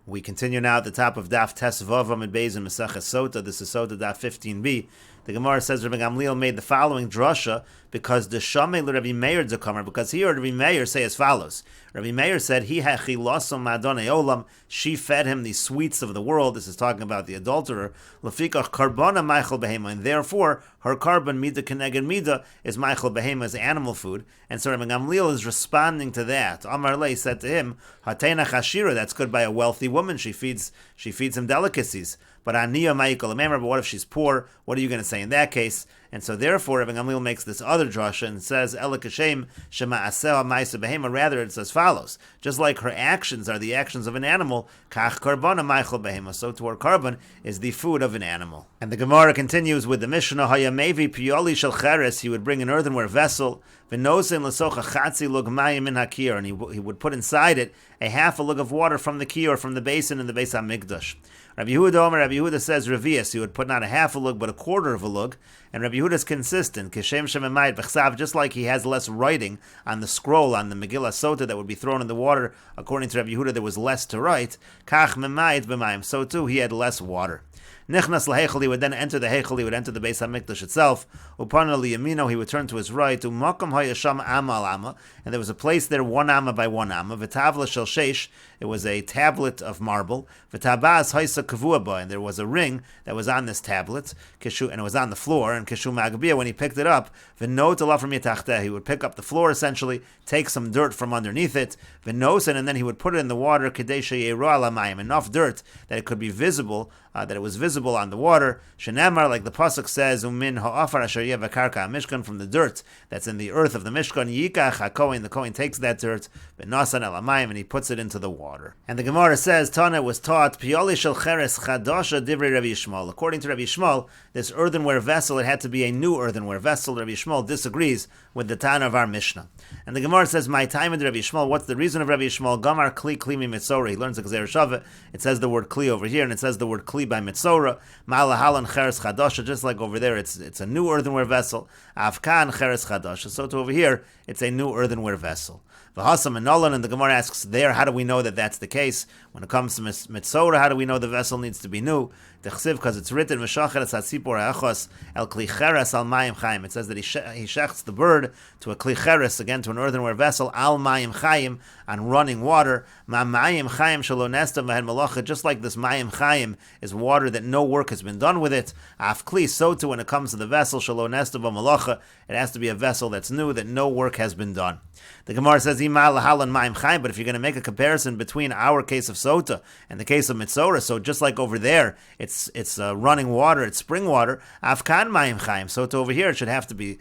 We continue now at the top of Daf Tesvav Beis in Meseches Sotah. This is Sotah Daf 15b. The Gemara says Rabbi Gamliel made the following drasha because the Shamei Rabbi Meir Zakamer, because he heard Rabbi Meir say as follows. Rabbi Meir said, "He hachi losom madonei olam." She fed him the sweets of the world. This is talking about the adulterer. Lefikach karbona meichel behema, and therefore her carbon mida keneged mida is meichel behema, as animal food. And so Rabbi Gamliel is responding to that. Amar Lei said to him, "Hatena chashira." That's good by a wealthy woman. She feeds him delicacies. But aniya ma'ikol amemar. But what if she's poor? What are you going to say in that case? And so therefore, Rabbi Gamliel makes this other drasha and says, "Ela kashem shema aseh ma'isa behema." Rather, it's as follows: just like her actions are the actions of an animal, kach karbona ma'achol behema. So to her carbon is the food of an animal. And the Gemara continues with the Mishnah: Hayamevi piyoli shel cheres. He would bring an earthenware vessel, v'nosen l'socha chatzi lug mayim min hakir, and he would put inside it a half a lug of water from the kiyur, from the basin in the Beis Hamikdash. Rabbi Yehuda says revius. He would put not a half a lug but a quarter of a lug. And Rabbi Yehuda is consistent. Kishem shememayit b'chsav, just like he has less writing on the scroll, on the Megillah Sotah that would be thrown in the water. According to Rabbi Yehuda, there was less to write. Kach memayit b'mayim. So too, he had less water. Nichnas lahechel, he would then enter the hechel, he would enter the Beis Hamikdash itself. Upon liyamino, he would turn to his right. Umakom hayasham amma al amma, and there was a place there 1 amma by 1 amma. V'tavla shel sheish, it was a tablet of marble. V'tabas haisa kavua ba, and there was a ring that was on this tablet, and it was on the floor. And kishu magbia, when he picked it up, v'not alav from yitachteh, he would pick up the floor essentially, take some dirt from underneath it, v'nosen, and then he would put it in the water, kedei sheyeru ala mayim, enough dirt that it could be visible, that it was visible on the water. Shenamar, like the pasuk says, umin ha'afar asher yev karka mishkan, from the dirt that's in the earth of the mishkan, yikach hakohen, the kohen takes that dirt, v'nasan el hamayim, and he puts it into the water. And the Gemara says, Tana was taught, piyoli shel cheres chadasha divrei Rabbi Yishmael. According to Rabbi Yishmael, this earthenware vessel, it had to be a new earthenware vessel. Rabbi Yishmael disagrees with the Tana of our Mishnah. And the Gemara says, my time in Rabbi Yishmael, what's the reason of Rabbi Yishmael? Gamar kli klimi mitzora. He learns the Gzeir Shaveh. It says the word kli over here, and it says the word kli by mitzora. Ma'alahalan cheres chadasha, just like over there, it's a new earthenware vessel. Afkan cheres chadasha. So to over here, it's a new earthenware vessel. V'hasam and Nolan, and the Gemara asks there, how do we know that that's the case? When it comes to mitzora, how do we know the vessel needs to be new? Because it's written, V'shachet tzipor ha'achos el kli cheres al mayim chayim. It says that he shechts the bird to a kli cheres, again to an earthenware vessel, al mayim chayim, on running water. Ma mayim chayim shelo nesta v'hen malacha, just like this mayim chayim is water that no work has been done with it. Af kli, so too when it comes to the vessel, shelo nesta v'malacha, it has to be a vessel that's new, that no work has been done. The Gemara says, but if you're going to make a comparison between our case of Sotah and the case of Mitzora, so just like over there, it's running water, it's spring water, Afkan Mayim Chaim, so over here it should have to be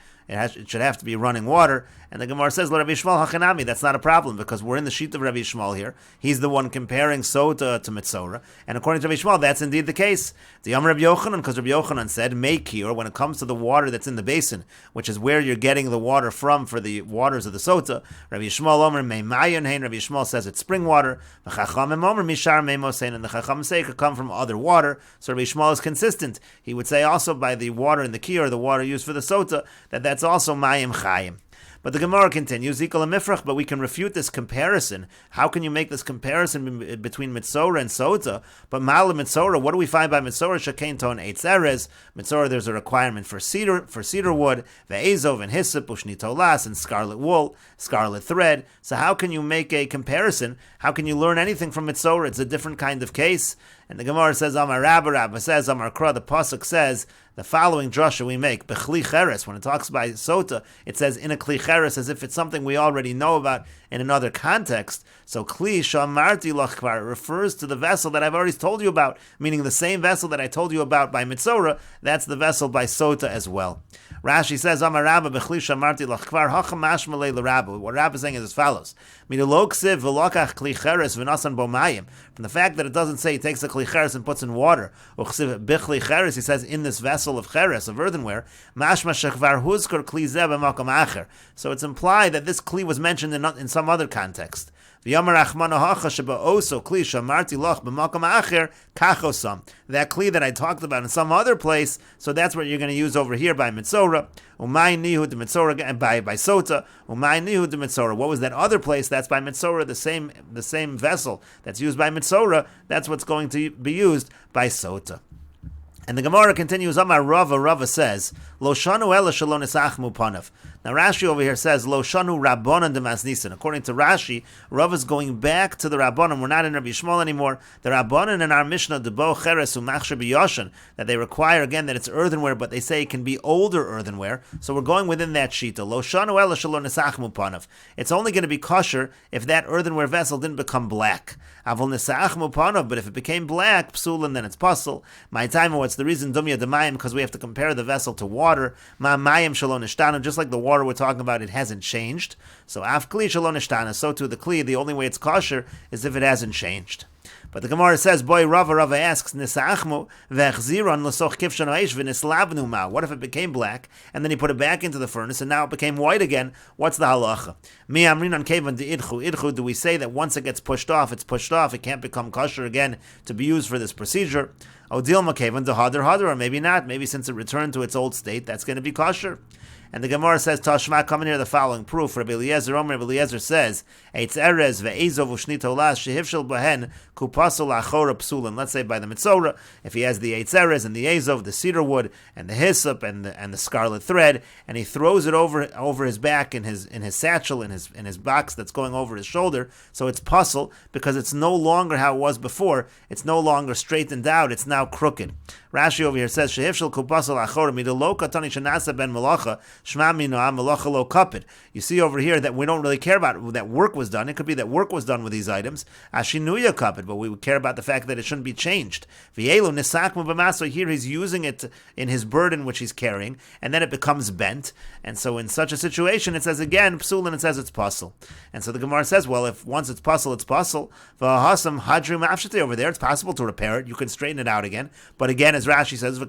running water. And the Gemara says, Rabbi Yishmael hachanami, that's not a problem, because we're in the sheet of Rabbi Yishmael here. He's the one comparing Sotah to Mitzora, and according to Rabbi Yishmael, that's indeed the case. The Yom Rabbi Yochanan, because Rabbi Yochanan said, Meikir, when it comes to the water that's in the basin, which is where you're getting the water from for the waters of the Sotah, Rabbi Yishmael Omer Meimayon Hein, Rabbi Yishmael says it's spring water, V'chachamim Omer Mishar Meimos Hein, and the Chacham say it could come from other water, so Rabbi Yishmael is consistent. He would say also by the water in the Kiyur, the water used for the Sotah, that's also Mayim Chayim. But the Gemara continues, but we can refute this comparison. How can you make this comparison between Mitzora and Sotah? But Ma'ala Mitzora, what do we find by Mitzora? Shekain ton eitz erez. Mitzora, there's a requirement for cedar wood, ve'ezov and hyssop, ushni tolas, and scarlet wool, scarlet thread. So how can you make a comparison? How can you learn anything from Mitzora? It's a different kind of case. And the Gemara says, Amar Rabba says, Amar Kra, the Pasuk says, the following drasha we make, B'chli cheres, when it talks about Sotah, it says in a kli cheres as if it's something we already know about in another context. So kli shamarti lach kvar refers to the vessel that I've already told you about, meaning the same vessel that I told you about by Mitzora, that's the vessel by Sotah as well. Rashi says, Amar Rabba b'chli shamarti lach kvar hacham mashmalei l'Rabba. What Rabba is saying is as follows. From the fact that it doesn't say he takes a kli cheres and puts in water, b'chli cheres, he says in this vessel of cheres, of earthenware, mashma shekvar huzkar kli zeh b'makom acher. So it's implied that this kli was mentioned in some other context. That kli that I talked about in some other place, so that's what you're going to use over here by Mitzorah. Umay nihu de Mitzorah, and by Sotah. Umay nihu de Mitzorah. What was that other place? That's by Mitzorah, the same vessel that's used by Mitzorah. That's what's going to be used by Sotah. And the Gemara continues, Amar Rava says, Lo shanu ela shelo nisachmu panav. Now Rashi over here says, Lo shanu rabbanan de masnisin. According to Rashi, Rava is going back to the rabbanan. We're not in Rabbi Shmuel anymore. The rabbanan in our Mishnah, Debo cheres umachsher b'yoshan, that they require again that it's earthenware, but they say it can be older earthenware. So we're going within that shita. Lo shanu ela shelo nisachmu panav. It's only going to be kosher if that earthenware vessel didn't become black. Avol nisachmu panav, but if it became black, psulin, then it's puzzle. My time, what's the reason? Dumya demayim, because we have to compare the vessel to water. Ma mayim shalon nishtanu, just like the water we're talking about, it hasn't changed. So af kli shalon nishtanu, so too the kli, the only way it's kosher is if it hasn't changed. But the Gemara says, boy, Rava asks, Nisachmu v'echziron l'soch kivshan ha'esh v'nislabnu ma. What if it became black, and then he put it back into the furnace, and now it became white again? What's the halacha? Mi amrin on kevan de idchu. Do we say that once it gets pushed off, it's pushed off, it can't become kosher again to be used for this procedure? Odil makevan de hadar, or maybe not. Maybe since it returned to its old state, that's going to be kosher. And the Gemara says, Tashma, come in here the following proof. Rabbi Eliezer says, Eitz erez ve'ezov u'shnit olas shehivshel bahen kupasol achora psulin. Let's say by the Mitzorah, if he has the Eitz erez and the ezov, the cedar wood and the hyssop and the scarlet thread, and he throws it over his back in his satchel, in his box that's going over his shoulder, so it's puzzle because it's no longer how it was before. It's no longer straightened out. It's now crooked. Rashi over here says, Shehivshel kupasol achora midelo katani shenasa ben malacha. You see over here that we don't really care about that work was done. It could be that work was done with these items. Ashinuya kapid, but we would care about the fact that it shouldn't be changed. Here he's using it in his burden which he's carrying, and then it becomes bent. And so in such a situation, it says again, psul, and it says it's puzzle. And so the Gemara says, well, if once it's puzzle, it's puzzle. Over there, it's possible to repair it. You can straighten it out again. But again, as Rashi says,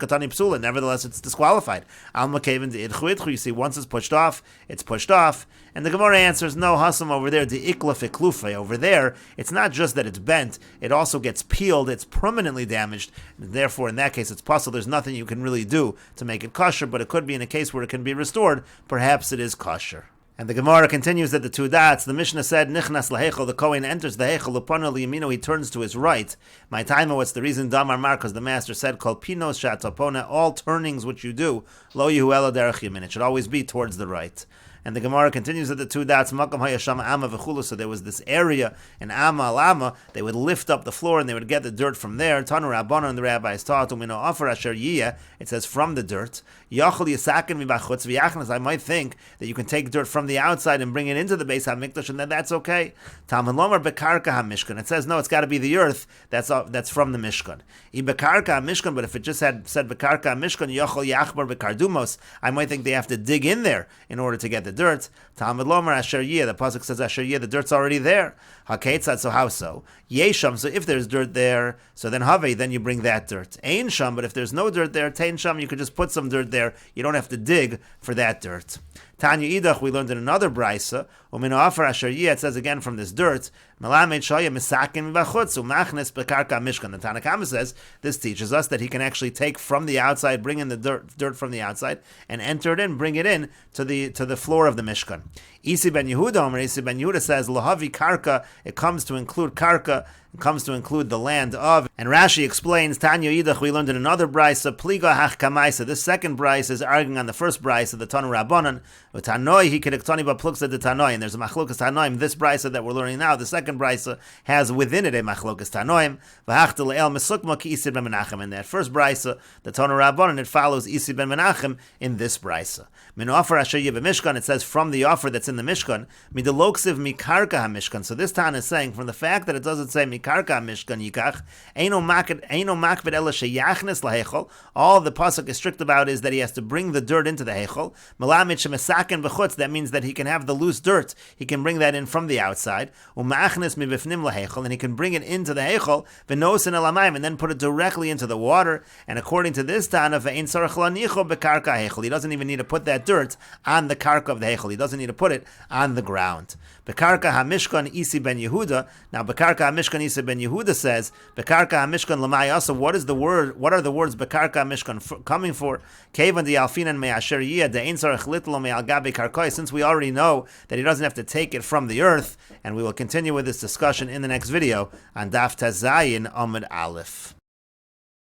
nevertheless, it's disqualified. You see, once it's pushed off, it's pushed off. And the Gemara answers, no, Hasam over there, the ikla fiklufe. Over there, it's not just that it's bent, it also gets peeled, it's permanently damaged. And therefore, in that case, it's possible. There's nothing you can really do to make it kosher, but it could be in a case where it can be restored. Perhaps it is kosher. And the Gemara continues that the two dots, the Mishnah said, Nichnas lahechel, the Kohen enters the hechel, upon liyamino, he turns to his right. My time, what's the reason? Damar Mar, because the Master said, Kol pinos shatapona, all turnings which you do, lo yehu ela derech yamin, it should always be towards the right. And the Gemara continues at the two dots, Makam hayasham ama v'chulu, so there was this area in Ama Alama, they would lift up the floor and they would get the dirt from there. Tanu Rabbana, and the rabbis taught, Umino offer asher yiyah, it says from the dirt. Yachol yisaken mibachutz v'yachnas, I might think that you can take dirt from the outside and bring it into the Beis HaMikdash, and then that's okay. Talmud lomar bekarka ha-mishkan, it says no, it's got to be the earth that's from the Mishkan. I bekarka ha-mishkan, but if it just had said bekarka ha-mishkan, yachol yachbar bekardumos, I might think they have to dig in there in order to get the dirt. Talmud lomar asher yiyah, the pasuk says asher yiyah, the dirt's already there. Haketzat, so how so? Yesham, so if there's dirt there, so then have, then you bring that dirt. Ein sham, but if there's no dirt there, tein sham, you could just put some dirt there. You don't have to dig for that dirt. Tanya Idach, we learned in another brisa, Umino Afar Asher Yeh, it says again from this dirt, Melamed Shoya Misakin Vachutz Umachnes Bekarka Mishkan. The Tanna Kama says this teaches us that he can actually take from the outside, bring in the dirt from the outside, and enter it in, bring it in to the floor of the Mishkan. Isi ben Yehuda, or Isi ben Yehuda says Lahavi Karka. It comes to include Karka. It comes to include the land of. And Rashi explains, Tanya Yidach, we learned in another brisa, Pliga Hach Kamaisa. This second brisa is arguing on the first brisa, the Tanu Rabbanan. Tanoi, he could Tani Bapluksa de Tanoi. And there's a Machlokas Tanoim. This brisa that we're learning now, the second brisa, has within it a Machlokas Tanoim. V'hachtel El Mesukma ki Isir ben Menachem. In that first brisa, the Tanu Rabbanan, it follows Isir ben Menachem in this brisa. Min offer Asher Yeh Mishkan, it says from the offer that's in the Mishkan. Midaloksiv Mikarka HaMishkan. So this Tan is saying, from the fact that it doesn't say mikarka mishkan yikach. Eino makved ela sheyachnes lahechol. All the pasuk is strict about is that he has to bring the dirt into the hechol. Melamid shemesaken b'chutz. That means that he can have the loose dirt. He can bring that in from the outside. Umachnes mibifnim lahechol, and he can bring it into the hechol v'nosen elamayim, and then put it directly into the water. And according to this Tana, ve'ein tzarich lanicho bekarka hechol. He doesn't even need to put that dirt on the karka of the hechol. He doesn't need to put it on the ground. Bekarka hamishkan isi ben Yehuda. Now bekarka hamishkan isi ben Yehuda says bekarka hamishkan l'mayasa. What is the word? What are the words bekarka hamishkan coming for? Kevan di alfinan me'asher yiyah de'ein tzarich litlo me'al gabi karkoi. Since we already know that he doesn't have to take it from the earth, and we will continue with this discussion in the next video on Daf Tezayin Amud Aleph.